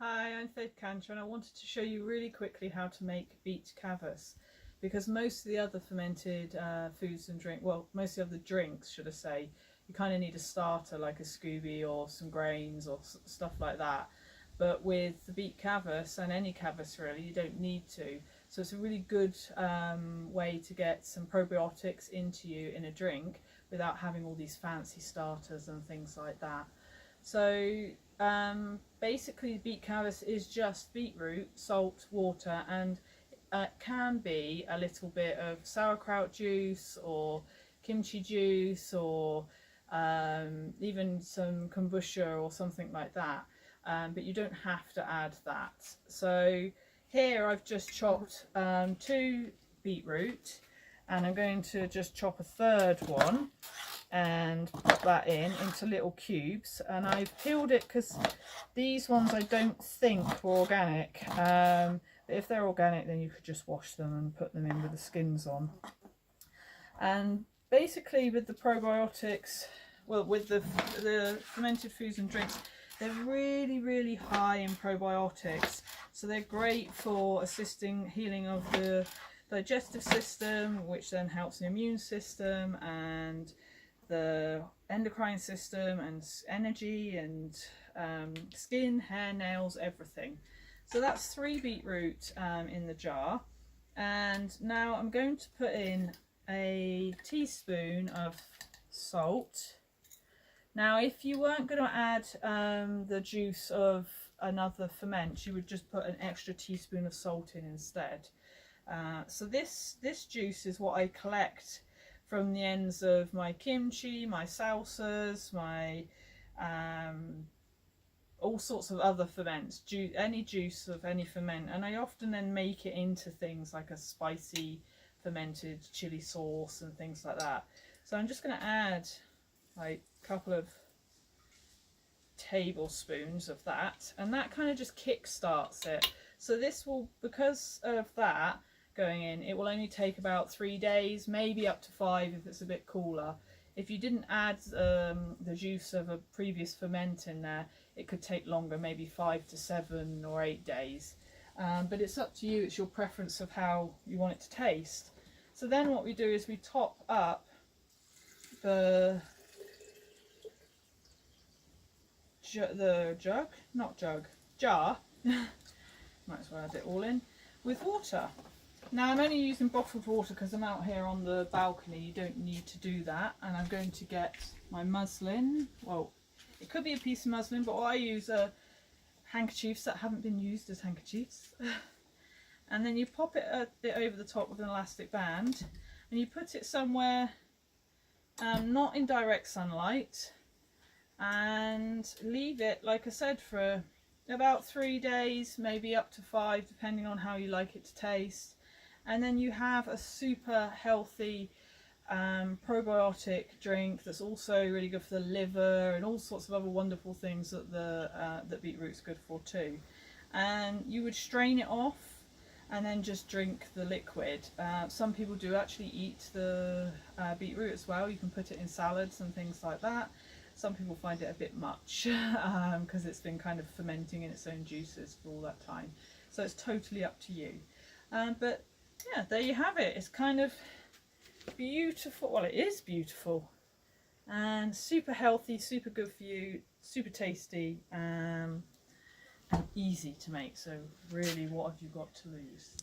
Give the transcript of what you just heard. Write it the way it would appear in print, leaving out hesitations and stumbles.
Hi, I'm Faith Cantor and I wanted to show you really quickly how to make Beetroot Kvass, because most of the other fermented foods and drink, well, most of the other drinks, should I say, you kind of need a starter like a Scooby or some grains or stuff like that. But with the Beetroot Kvass, and any Kvass really, you don't need to. So it's a really good way to get some probiotics into you in a drink without having all these fancy starters and things like that. So basically Beetroot Kvass is just beetroot, salt, water, and can be a little bit of sauerkraut juice or kimchi juice or even some kombucha or something like that, but you don't have to add that. So here I've just chopped 2 beetroot, and I'm going to just chop a third one and put that into little cubes, and I've peeled it because these ones I don't think were organic, but if they're organic then you could just wash them and put them in with the skins on. And basically with the probiotics, well, with the fermented foods and drinks, they're really high in probiotics, so they're great for assisting healing of the digestive system, which then helps the immune system and the endocrine system and energy and skin, hair, nails, everything. So that's 3 beetroot in the jar, and now I'm going to put in a teaspoon of salt. Now if you weren't going to add the juice of another ferment, you would just put an extra teaspoon of salt in instead. So this juice is what I collect from the ends of my kimchi, my salsas, my all sorts of other ferments, any juice of any ferment, and I often then make it into things like a spicy fermented chili sauce and things like that. So I'm just going to add like a couple of tablespoons of that, and that kind of just kick starts it. So this will, because of that going in, it will only take about 3 days, maybe up to 5 if it's a bit cooler. If you didn't add the juice of a previous ferment in there, it could take longer, maybe 5 to 7 or 8 days. But it's up to you, it's your preference of how you want it to taste. So then what we do is we top up the jar, might as well add it all in, with water. Now I'm only using bottled water because I'm out here on the balcony. You don't need to do that. And I'm going to get my muslin. Well, it could be a piece of muslin, but I use handkerchiefs that haven't been used as handkerchiefs. And then you pop it a bit over the top with an elastic band, and you put it somewhere not in direct sunlight, and leave it, like I said, for about 3 days, maybe up to 5, depending on how you like it to taste. And then you have a super healthy probiotic drink that's also really good for the liver and all sorts of other wonderful things that that beetroot's good for too. And you would strain it off and then just drink the liquid. Some people do actually eat the beetroot as well. You can put it in salads and things like that. Some people find it a bit much because it's been kind of fermenting in its own juices for all that time. So it's totally up to you. But yeah, there you have it. It's kind of beautiful. Well, it is beautiful and super healthy, super good for you, super tasty, and easy to make. So really, what have you got to lose?